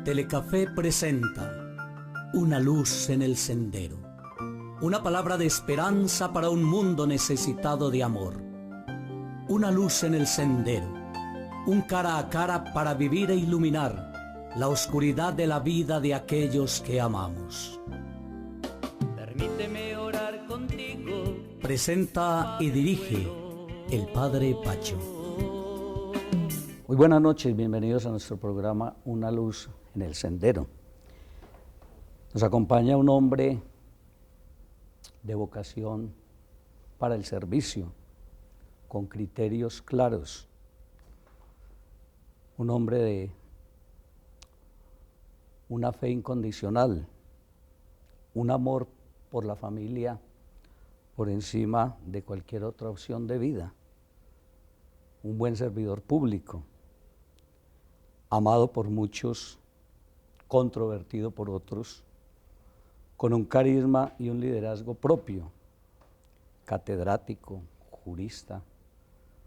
Telecafé presenta Una luz en el sendero. Una palabra de esperanza para un mundo necesitado de amor. Una luz en el sendero. Un cara a cara para vivir e iluminar la oscuridad de la vida de aquellos que amamos. Permíteme orar contigo. Presenta y dirige el Padre Pacho. Muy buenas noches, bienvenidos a nuestro programa Una luz en el sendero. Nos acompaña un hombre de vocación para el servicio, con criterios claros, un hombre de una fe incondicional, un amor por la familia por encima de cualquier otra opción de vida, un buen servidor público, amado por muchos, controvertido por otros, con un carisma y un liderazgo propio, catedrático, jurista,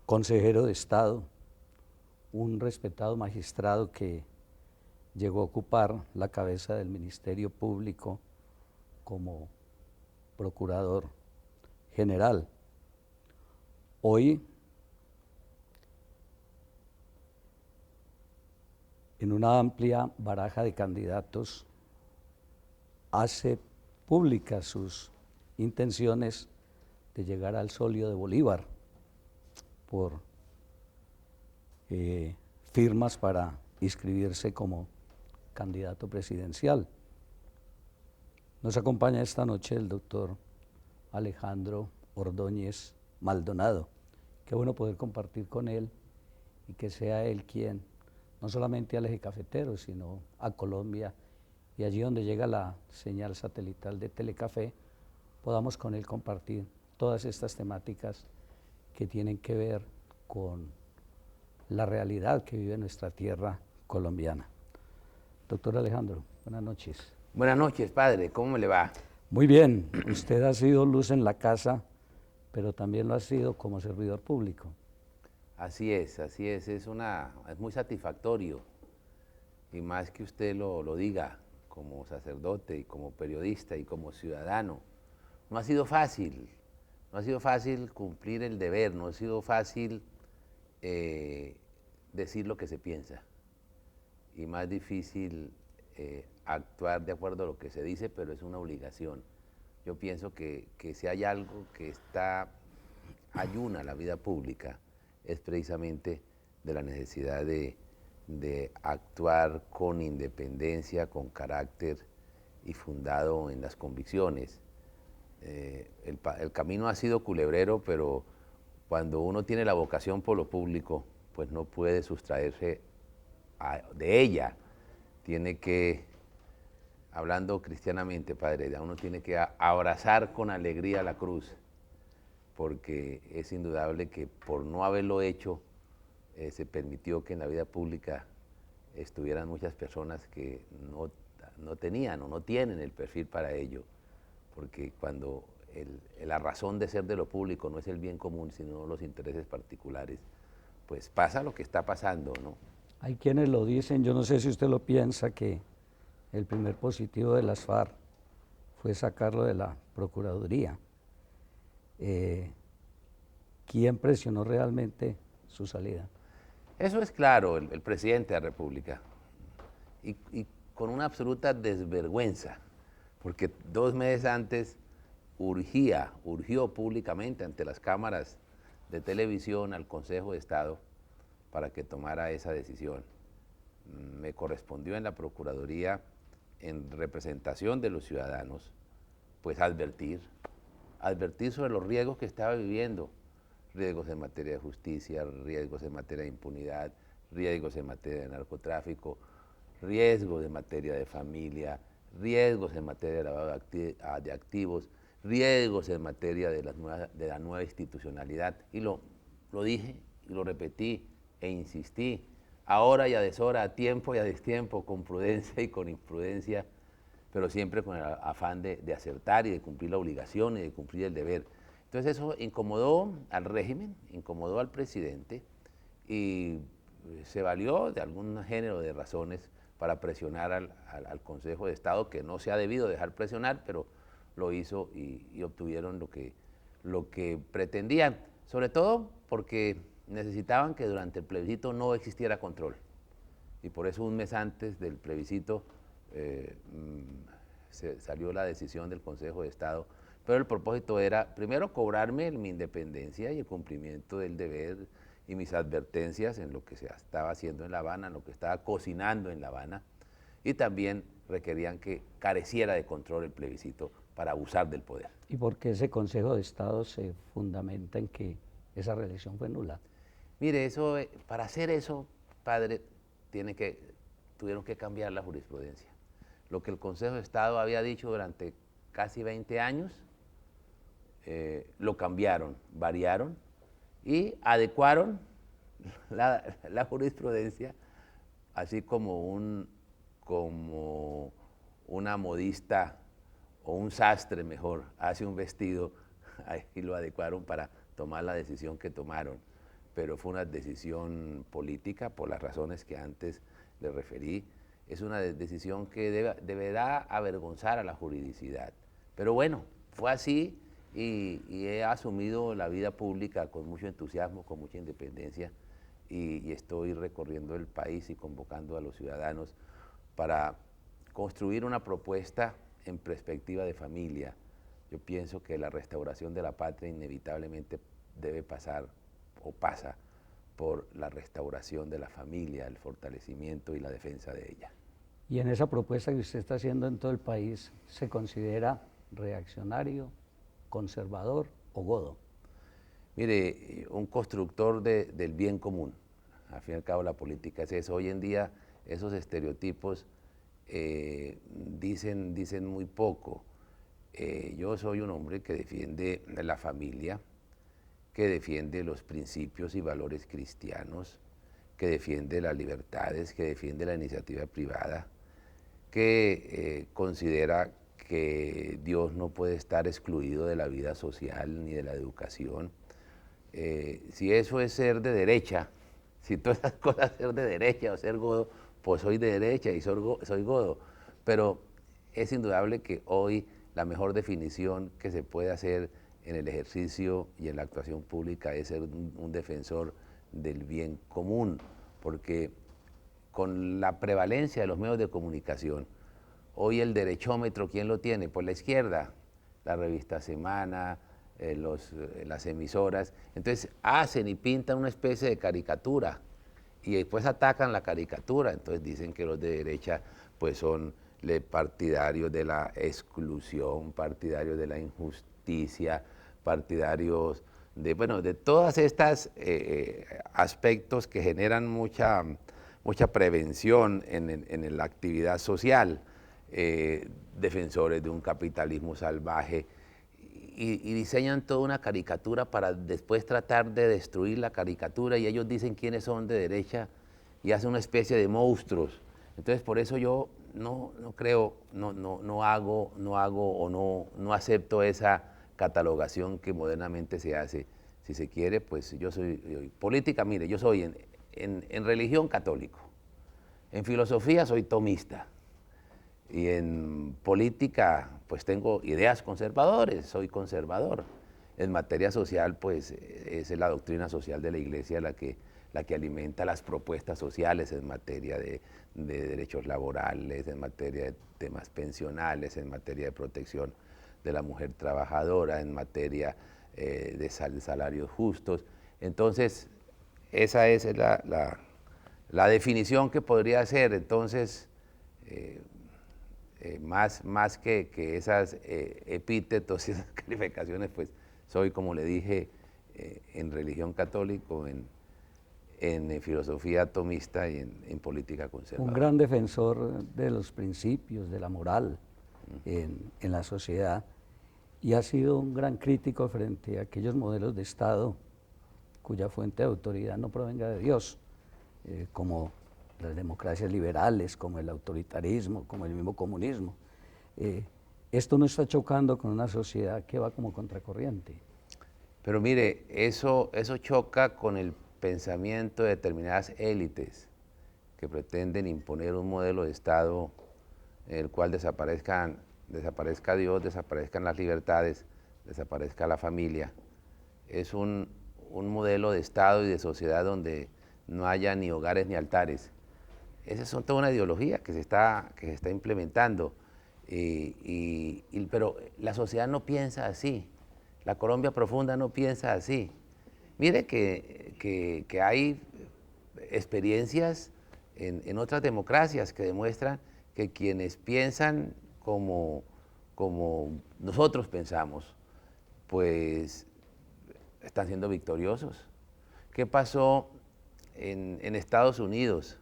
consejero de Estado, un respetado magistrado que llegó a ocupar la cabeza del Ministerio Público como procurador general. Hoy, en una amplia baraja de candidatos, hace públicas sus intenciones de llegar al solio de Bolívar por firmas para inscribirse como candidato presidencial. Nos acompaña esta noche el doctor Alejandro Ordóñez Maldonado. Qué bueno poder compartir con él y que sea él quien, no solamente al eje cafetero, sino a Colombia y allí donde llega la señal satelital de Telecafé, podamos con él compartir todas estas temáticas que tienen que ver con la realidad que vive nuestra tierra colombiana. Doctor Alejandro, buenas noches. Buenas noches, padre, ¿cómo le va? Muy bien, usted ha sido luz en la casa, pero también lo ha sido como servidor público. Así es, es muy satisfactorio, y más que usted lo diga como sacerdote y como periodista y como ciudadano. No ha sido fácil cumplir el deber, no ha sido fácil decir lo que se piensa, y más difícil actuar de acuerdo a lo que se dice, pero es una obligación. Yo pienso que si hay algo que ayuna la vida pública, es precisamente de la necesidad de actuar con independencia, con carácter y fundado en las convicciones. El camino ha sido culebrero, pero cuando uno tiene la vocación por lo público, pues no puede sustraerse de ella. Tiene que, hablando cristianamente, padre, uno tiene que abrazar con alegría la cruz, porque es indudable que por no haberlo hecho, se permitió que en la vida pública estuvieran muchas personas que no tenían o no tienen el perfil para ello, porque cuando la razón de ser de lo público no es el bien común, sino los intereses particulares, pues pasa lo que está pasando, ¿no? Hay quienes lo dicen, yo no sé si usted lo piensa, que el primer positivo de las FARC fue sacarlo de la Procuraduría. ¿Quién presionó realmente su salida? Eso es claro, el presidente de la República, y con una absoluta desvergüenza, porque 2 meses antes urgió públicamente ante las cámaras de televisión al Consejo de Estado para que tomara esa decisión. Me correspondió en la Procuraduría, en representación de los ciudadanos, pues advertir sobre los riesgos que estaba viviendo, riesgos en materia de justicia, riesgos en materia de impunidad, riesgos en materia de narcotráfico, riesgos en materia de familia, riesgos en materia de lavado de activos, riesgos en materia de la nueva institucionalidad. Y lo dije y lo repetí e insistí, a hora y a deshora, a tiempo y a destiempo, con prudencia y con imprudencia, pero siempre con el afán de acertar y de cumplir la obligación y de cumplir el deber. Entonces eso incomodó al régimen, incomodó al presidente, y se valió de algún género de razones para presionar al Consejo de Estado, que no se ha debido dejar presionar, pero lo hizo y obtuvieron lo que pretendían, sobre todo porque necesitaban que durante el plebiscito no existiera control. Y por eso un mes antes del plebiscito salió la decisión del Consejo de Estado, pero el propósito era, primero, cobrarme mi independencia y el cumplimiento del deber y mis advertencias en lo que se estaba haciendo en La Habana, en lo que estaba cocinando en La Habana, y también requerían que careciera de control el plebiscito para abusar del poder. ¿Y por qué ese Consejo de Estado se fundamenta en que esa reelección fue nula? Mire, eso, para hacer eso, padre, tuvieron que cambiar la jurisprudencia. Lo que el Consejo de Estado había dicho durante casi 20 años, lo cambiaron, variaron y adecuaron la jurisprudencia, así como una modista o un sastre, mejor, hace un vestido, ahí lo adecuaron para tomar la decisión que tomaron, pero fue una decisión política por las razones que antes le referí. Es una decisión que deberá avergonzar a la juridicidad. Pero bueno, fue así y he asumido la vida pública con mucho entusiasmo, con mucha independencia, y estoy recorriendo el país y convocando a los ciudadanos para construir una propuesta en perspectiva de familia. Yo pienso que la restauración de la patria inevitablemente debe pasar o pasa por la restauración de la familia, el fortalecimiento y la defensa de ella. Y en esa propuesta que usted está haciendo en todo el país, ¿se considera reaccionario, conservador o godo? Mire, un constructor del bien común. Al fin y al cabo la política es eso. Hoy en día esos estereotipos dicen muy poco. Yo soy un hombre que defiende la familia, que defiende los principios y valores cristianos, que defiende las libertades, que defiende la iniciativa privada, que considera que Dios no puede estar excluido de la vida social ni de la educación. Si eso es ser de derecha, si todas esas cosas ser de derecha o ser godo, pues soy de derecha y soy godo. Pero es indudable que hoy la mejor definición que se puede hacer en el ejercicio y en la actuación pública es ser un defensor del bien común, porque con la prevalencia de los medios de comunicación, hoy el derechómetro, ¿quién lo tiene? Pues la izquierda, la revista Semana, las emisoras. Entonces hacen y pintan una especie de caricatura y después atacan la caricatura. Entonces dicen que los de derecha pues son partidarios de la exclusión, partidarios de la injusticia, partidarios de todas estas aspectos que generan mucha prevención en la actividad social, defensores de un capitalismo salvaje, y diseñan toda una caricatura para después tratar de destruir la caricatura, y ellos dicen quiénes son de derecha y hacen una especie de monstruos. Entonces por eso yo no hago o no acepto esa catalogación que modernamente se hace. Si se quiere, pues yo soy política, mire, yo soy en religión católico, en filosofía soy tomista, y en política pues tengo ideas conservadores, soy conservador. En materia social pues es la doctrina social de la Iglesia la que alimenta las propuestas sociales en materia de derechos laborales, en materia de temas pensionales, en materia de protección de la mujer trabajadora, en materia de salarios justos. Entonces esa es la definición que podría hacer. Entonces más que esas epítetos y esas calificaciones, pues soy, como le dije, en religión católico, en filosofía atomista y en política conservadora. Un gran defensor de los principios, de la moral en la sociedad, y ha sido un gran crítico frente a aquellos modelos de Estado cuya fuente de autoridad no provenga de Dios, como las democracias liberales, como el autoritarismo, como el mismo comunismo. Esto no está chocando con una sociedad que va como contracorriente. Pero mire, eso choca con el pensamiento de determinadas élites que pretenden imponer un modelo de Estado en el cual desaparezca Dios, desaparezcan las libertades, desaparezca la familia. Es un modelo de Estado y de sociedad donde no haya ni hogares ni altares. Esa es toda una ideología que se está implementando, pero la sociedad no piensa así, la Colombia profunda no piensa así. Mire que hay experiencias en otras democracias que demuestran que quienes piensan como nosotros pensamos, pues están siendo victoriosos. ¿Qué pasó en Estados Unidos?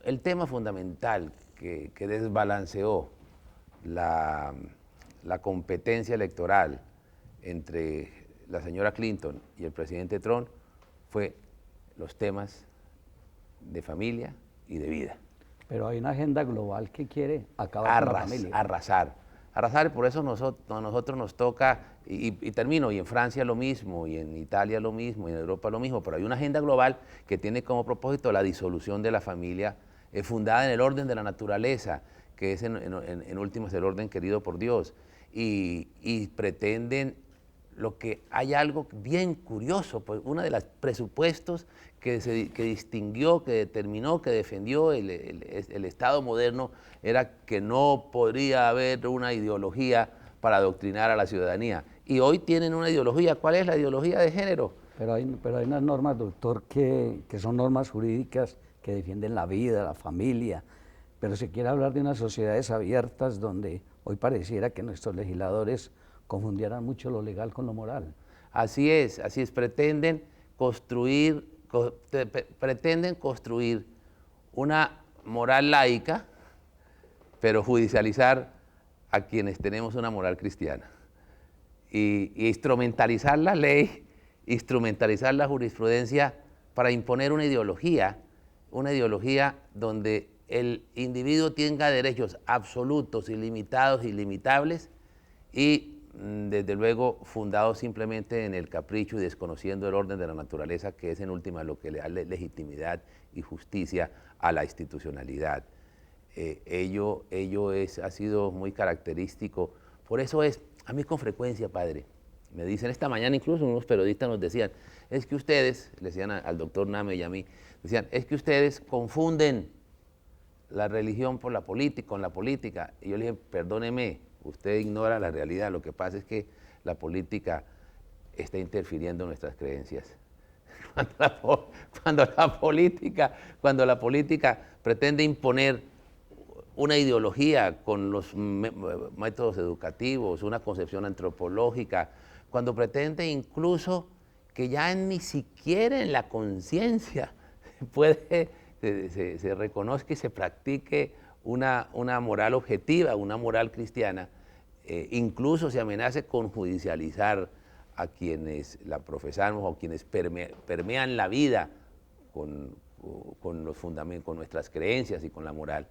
El tema fundamental que desbalanceó la competencia electoral entre la señora Clinton y el presidente Trump fue los temas de familia y de vida. Pero hay una agenda global que quiere acabar con la familia. Arrasar, por eso nosotros nos toca, y termino, y en Francia lo mismo, y en Italia lo mismo, y en Europa lo mismo, pero hay una agenda global que tiene como propósito la disolución de la familia fundada en el orden de la naturaleza, que es en últimas el orden querido por Dios, y pretenden lo que hay algo bien curioso, pues uno de los presupuestos que distinguió, que determinó, que defendió el Estado moderno era que no podría haber una ideología para adoctrinar a la ciudadanía. Y hoy tienen una ideología. ¿Cuál es la ideología de género? Pero hay unas normas, doctor, que son normas jurídicas que defienden la vida, la familia, pero se quiere hablar de unas sociedades abiertas donde hoy pareciera que nuestros legisladores confundieran mucho lo legal con lo moral. Así es, pretenden construir una moral laica, pero judicializar a quienes tenemos una moral cristiana. Y instrumentalizar la ley, instrumentalizar la jurisprudencia para imponer una ideología donde el individuo tenga derechos absolutos, ilimitados, ilimitables, y desde luego fundados simplemente en el capricho y desconociendo el orden de la naturaleza, que es en última lo que le da legitimidad y justicia a la institucionalidad. Ello ha sido muy característico. Por eso a mí con frecuencia, padre, me dicen, esta mañana incluso unos periodistas nos decían, es que ustedes, le decían al doctor Name y a mí, decían, es que ustedes confunden la religión con la política. Y yo le dije, perdóneme, usted ignora la realidad, lo que pasa es que la política está interfiriendo en nuestras creencias. Cuando la política pretende imponer una ideología con los métodos educativos, una concepción antropológica, cuando pretende incluso que ya ni siquiera en la conciencia se reconozca y se practique una moral objetiva, una moral cristiana, incluso se amenace con judicializar a quienes la profesamos o quienes permean la vida con nuestras creencias y con la moral,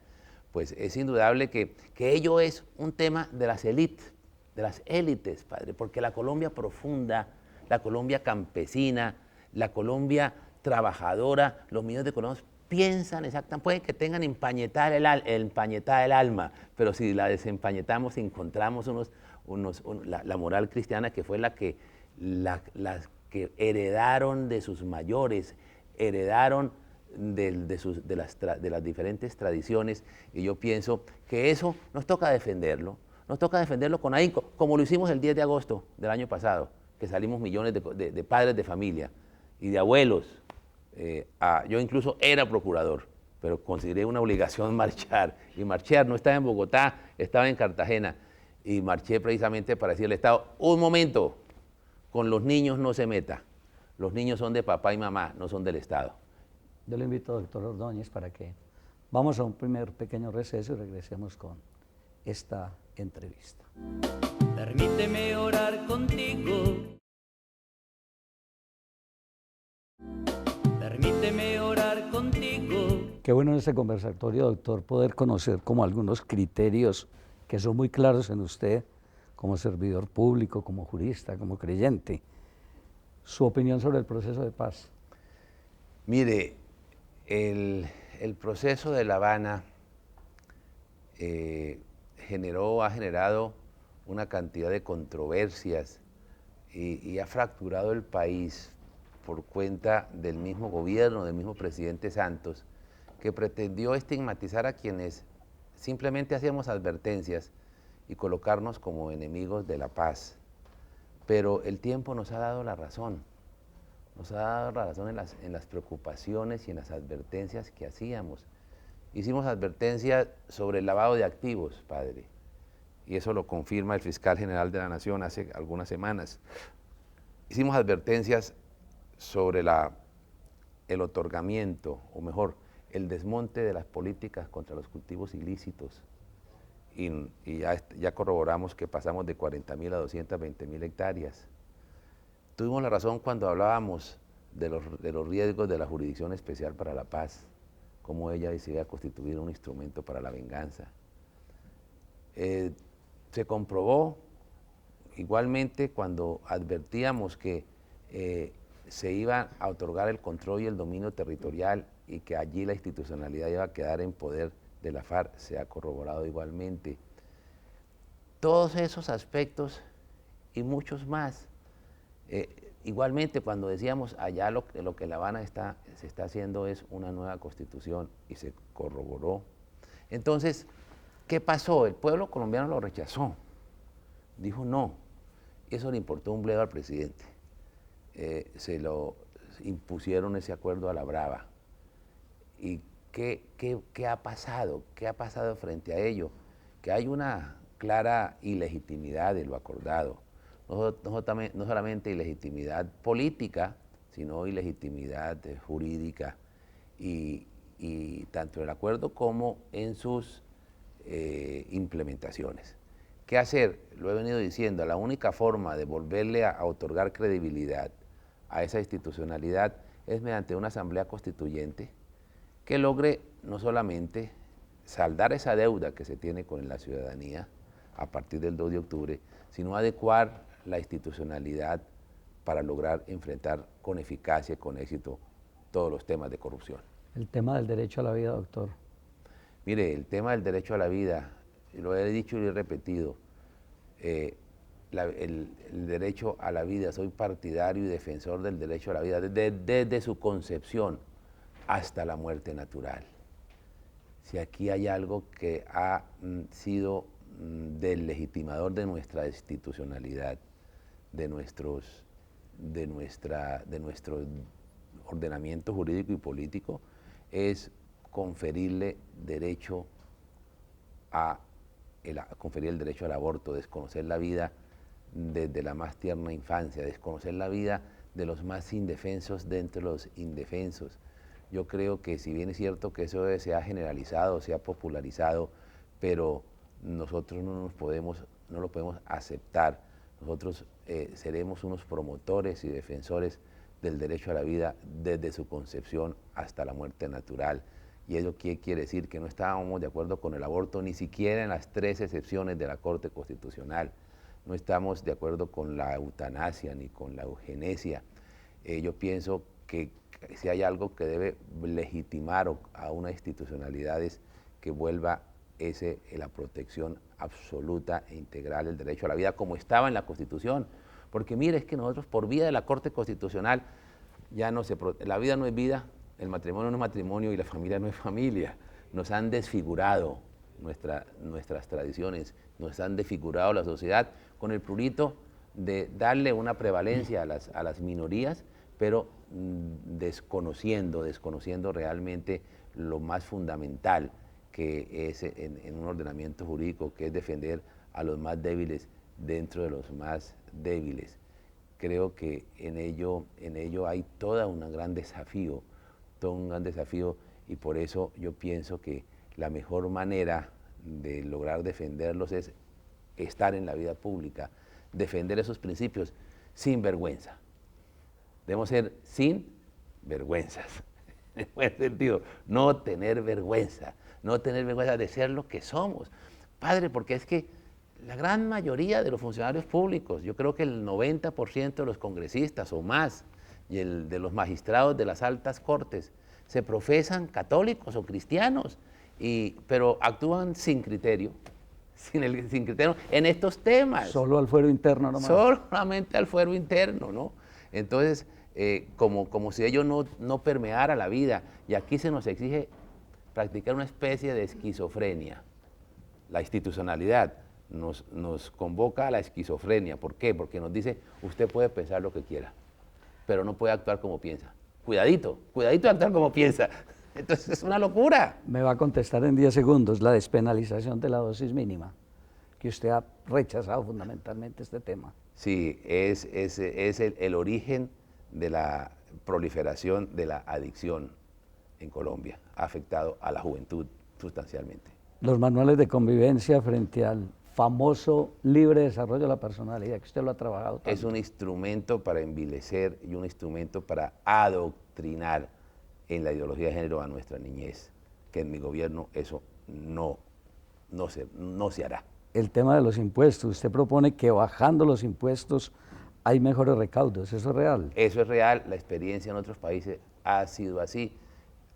pues es indudable que ello es un tema de las élites, padre, porque la Colombia profunda, la Colombia campesina, la Colombia trabajadora, los millones de colombianos piensan exactamente, pueden que tengan empañetada el alma, pero si la desempañetamos encontramos la moral cristiana, que fue las que heredaron de sus mayores, heredaron de las diferentes tradiciones, y yo pienso que eso nos toca defenderlo con ahínco, como lo hicimos el 10 de agosto del año pasado, que salimos millones de padres de familia y de abuelos. Yo incluso era procurador, pero consideré una obligación marchar, y marchar, no estaba en Bogotá, estaba en Cartagena, y marché precisamente para decirle al Estado, un momento, con los niños no se meta, los niños son de papá y mamá, no son del Estado. Yo le invito, doctor Ordóñez, para que vamos a un primer pequeño receso y regresemos con esta entrevista. Permíteme orar contigo. Permíteme orar contigo. Qué bueno en este conversatorio, doctor, poder conocer como algunos criterios que son muy claros en usted, como servidor público, como jurista, como creyente. Su opinión sobre el proceso de paz. Mire, el proceso de La Habana ha generado una cantidad de controversias y ha fracturado el país por cuenta del mismo gobierno, del mismo presidente Santos, que pretendió estigmatizar a quienes simplemente hacíamos advertencias y colocarnos como enemigos de la paz. Pero el tiempo nos ha dado la razón. Nos ha dado la razón en las preocupaciones y en las advertencias que hacíamos. Hicimos advertencias sobre el lavado de activos, padre, y eso lo confirma el fiscal general de la Nación hace algunas semanas. Hicimos advertencias sobre el otorgamiento, o mejor, el desmonte de las políticas contra los cultivos ilícitos, y ya corroboramos que pasamos de 40.000 a 220.000 hectáreas. Tuvimos la razón cuando hablábamos de los riesgos de la Jurisdicción Especial para la Paz, cómo ella decidía constituir un instrumento para la venganza. Se comprobó igualmente cuando advertíamos que se iba a otorgar el control y el dominio territorial y que allí la institucionalidad iba a quedar en poder de la FARC, se ha corroborado igualmente. Todos esos aspectos y muchos más. Igualmente, cuando decíamos allá lo que La Habana se está haciendo es una nueva constitución, y se corroboró. Entonces, ¿qué pasó? El pueblo colombiano lo rechazó, dijo no. Eso le importó un bledo al presidente. Se lo impusieron ese acuerdo a la brava. ¿Y qué ha pasado? ¿Qué ha pasado frente a ello? Que hay una clara ilegitimidad de lo acordado. No solamente ilegitimidad política, sino ilegitimidad jurídica, y tanto en el acuerdo como en sus implementaciones. ¿Qué hacer? Lo he venido diciendo, la única forma de volverle a otorgar credibilidad a esa institucionalidad es mediante una asamblea constituyente que logre no solamente saldar esa deuda que se tiene con la ciudadanía a partir del 2 de octubre, sino adecuar la institucionalidad para lograr enfrentar con eficacia y con éxito todos los temas de corrupción. El tema del derecho a la vida, doctor. Mire, el tema del derecho a la vida, lo he dicho y lo he repetido, el derecho a la vida, soy partidario y defensor del derecho a la vida desde su concepción hasta la muerte natural. Si aquí hay algo que ha sido deslegitimador de nuestra institucionalidad, de nuestro ordenamiento jurídico y político, es conferirle derecho conferir el derecho al aborto, desconocer la vida desde la más tierna infancia, desconocer la vida de los más indefensos de entre los indefensos. Yo creo que, si bien es cierto que eso se ha generalizado, se ha popularizado, pero nosotros no lo podemos aceptar. Nosotros seremos unos promotores y defensores del derecho a la vida desde su concepción hasta la muerte natural. ¿Y ello qué quiere decir? Que no estábamos de acuerdo con el aborto, ni siquiera en las 3 excepciones de la Corte Constitucional. No estamos de acuerdo con la eutanasia ni con la eugenesia. Yo pienso que si hay algo que debe legitimar a una institucionalidad es que vuelva la protección absoluta e integral del derecho a la vida como estaba en la Constitución. Porque mire, es que nosotros por vía de la Corte Constitucional la vida no es vida, el matrimonio no es matrimonio y la familia no es familia. Nos han desfigurado nuestras tradiciones, nos han desfigurado la sociedad con el prurito de darle una prevalencia a las minorías, pero desconociendo realmente lo más fundamental que es en un ordenamiento jurídico, que es defender a los más débiles dentro de los más débiles. Creo que en ello hay todo un gran desafío, y por eso yo pienso que la mejor manera de lograr defenderlos es estar en la vida pública, defender esos principios sin vergüenza. Debemos ser sin vergüenzas, en buen sentido, no tener vergüenza de ser lo que somos. Padre, porque es que la gran mayoría de los funcionarios públicos, yo creo que el 90% de los congresistas o más, y el de los magistrados de las altas cortes se profesan católicos o cristianos, pero actúan sin criterio, sin criterio en estos temas. Solo al fuero interno nomás. Solamente al fuero interno, ¿no? Entonces, como si ello no permeara la vida, y aquí se nos exige practicar una especie de esquizofrenia. La institucionalidad nos convoca a la esquizofrenia. ¿Por qué? Porque nos dice, usted puede pensar lo que quiera, pero no puede actuar como piensa. Cuidadito de actuar como piensa. Entonces es una locura. Me va a contestar en 10 segundos la despenalización de la dosis mínima, que usted ha rechazado fundamentalmente este tema. Sí, es el origen de la proliferación de la adicción en Colombia. Ha afectado a la juventud sustancialmente. Los manuales de convivencia frente al famoso libre desarrollo de la personalidad, que usted lo ha trabajado tanto. Es un instrumento para envilecer y un instrumento para adoctrinar en la ideología de género a nuestra niñez, que en mi gobierno eso no se hará. El tema de los impuestos, usted propone que bajando los impuestos hay mejores recaudos, ¿eso es real? Eso es real, la experiencia en otros países ha sido así.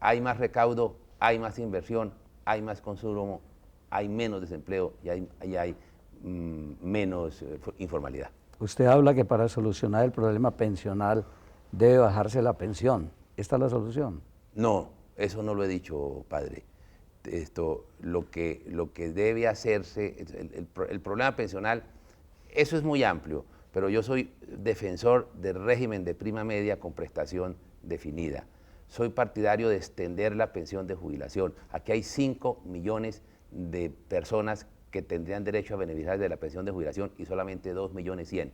Hay más recaudo, hay más inversión, hay más consumo, hay menos desempleo y hay menos informalidad. Usted habla que para solucionar el problema pensional debe bajarse la pensión. ¿Esta es la solución? No, eso no lo he dicho, padre. Lo que debe hacerse, el problema pensional, eso es muy amplio, pero yo soy defensor del régimen de prima media con prestación definida. Soy partidario de extender la pensión de jubilación. Aquí hay 5 millones de personas que tendrían derecho a beneficiarse de la pensión de jubilación y solamente 2.100.000.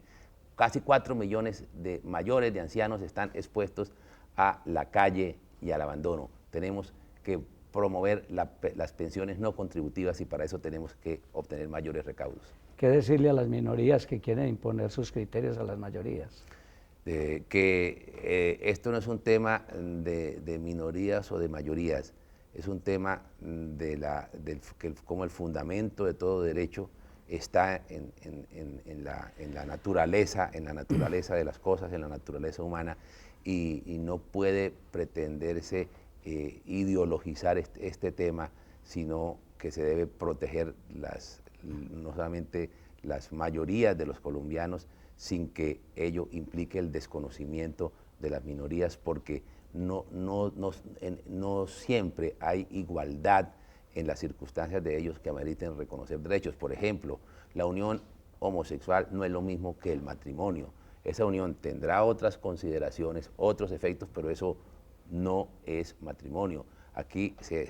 Casi 4 millones de mayores, de ancianos, están expuestos a la calle y al abandono. Tenemos que promover las pensiones no contributivas y para eso tenemos que obtener mayores recaudos. ¿Qué decirle a las minorías que quieren imponer sus criterios a las mayorías? Esto no es un tema de minorías o de mayorías, es un tema como el fundamento de todo derecho está en la naturaleza de las cosas, en la naturaleza humana, y no puede pretenderse ideologizar este tema, sino que se debe proteger no solamente las mayorías de los colombianos, sin que ello implique el desconocimiento de las minorías, porque no siempre hay igualdad en las circunstancias de ellos que ameriten reconocer derechos. Por ejemplo, la unión homosexual no es lo mismo que el matrimonio. Esa unión tendrá otras consideraciones, otros efectos, pero eso no es matrimonio. Aquí se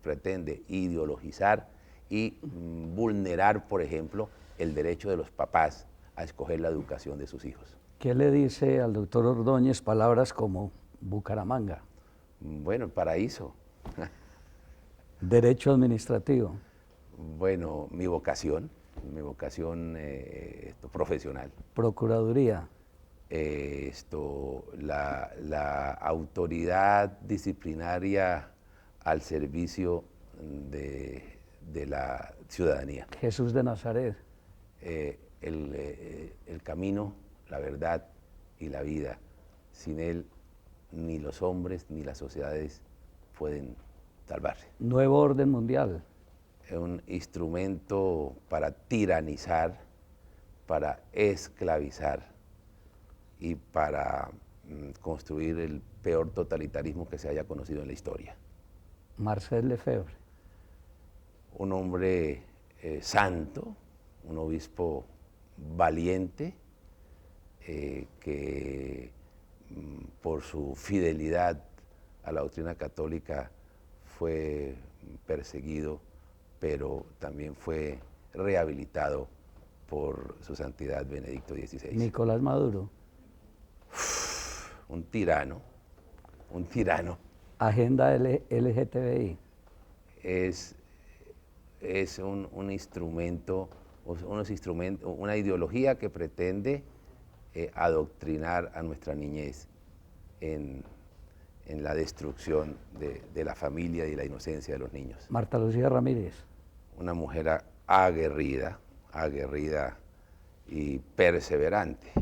pretende ideologizar y vulnerar, por ejemplo, el derecho de los papás a escoger la educación de sus hijos. ¿Qué le dice al doctor Ordóñez palabras como Bucaramanga? Bueno, el paraíso. Derecho administrativo. Bueno, mi vocación profesional. Procuraduría. La autoridad disciplinaria al servicio de la ciudadanía. Jesús de Nazaret. El camino, la verdad y la vida. Sin él, ni los hombres ni las sociedades pueden salvarse. Nuevo orden mundial. Es un instrumento para tiranizar, para esclavizar y para construir el peor totalitarismo que se haya conocido en la historia. Marcel Lefebvre. Un hombre santo, un obispo valiente, que por su fidelidad a la doctrina católica fue perseguido, pero también fue rehabilitado por su santidad Benedicto XVI. Nicolás Maduro. Un tirano. Agenda LGTBI. Es un instrumento, una ideología que pretende adoctrinar a nuestra niñez en la destrucción de la familia y la inocencia de los niños. Marta Lucía Ramírez. Una mujer aguerrida y perseverante.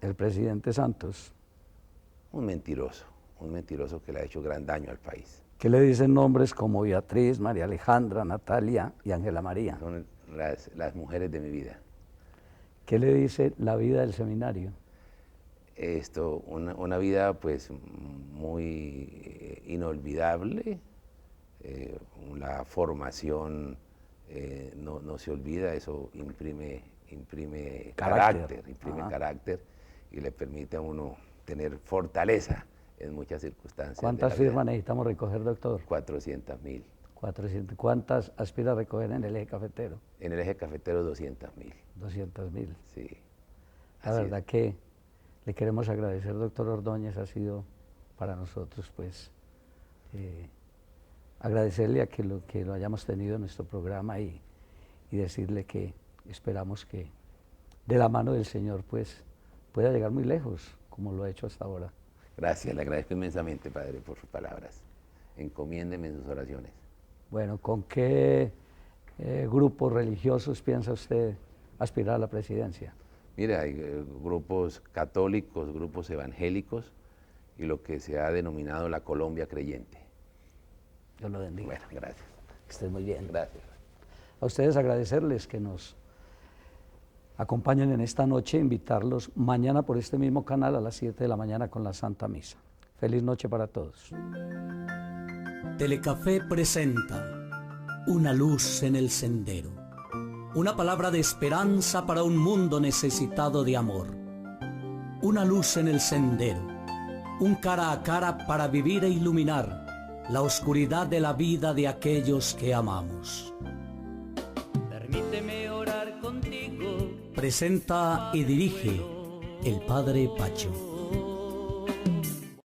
El presidente Santos. un mentiroso que le ha hecho gran daño al país. ¿Qué le dicen nombres como Beatriz, María Alejandra, Natalia y Ángela María? Son las mujeres de mi vida. ¿Qué le dice la vida del seminario? Una vida pues muy inolvidable, la formación no se olvida, eso imprime carácter, carácter y le permite a uno tener fortaleza en muchas circunstancias. ¿Cuántas firmas necesitamos recoger, doctor? 400.000. 400. ¿Cuántas aspira a recoger en el eje cafetero? En el eje cafetero 200.000. 200.000. Sí. La verdad que le queremos agradecer, doctor Ordóñez, ha sido para nosotros pues agradecerle a que lo hayamos tenido en nuestro programa y decirle que esperamos que de la mano del Señor pues pueda llegar muy lejos, como lo ha hecho hasta ahora. Gracias, le agradezco inmensamente, Padre, por sus palabras. Encomiéndeme en sus oraciones. Bueno, ¿con qué grupos religiosos piensa usted aspirar a la presidencia? Mira, hay grupos católicos, grupos evangélicos y lo que se ha denominado la Colombia creyente. Dios lo bendiga. Bueno, gracias. Que estés muy bien. Gracias. A ustedes agradecerles que nos acompañen en esta noche, invitarlos mañana por este mismo canal a las 7 de la mañana con la Santa Misa. Feliz noche para todos. Telecafé presenta Una luz en el sendero. Una palabra de esperanza para un mundo necesitado de amor. Una luz en el sendero. Un cara a cara para vivir e iluminar la oscuridad de la vida de aquellos que amamos. Permíteme orar contigo. Presenta y dirige el Padre Pacho.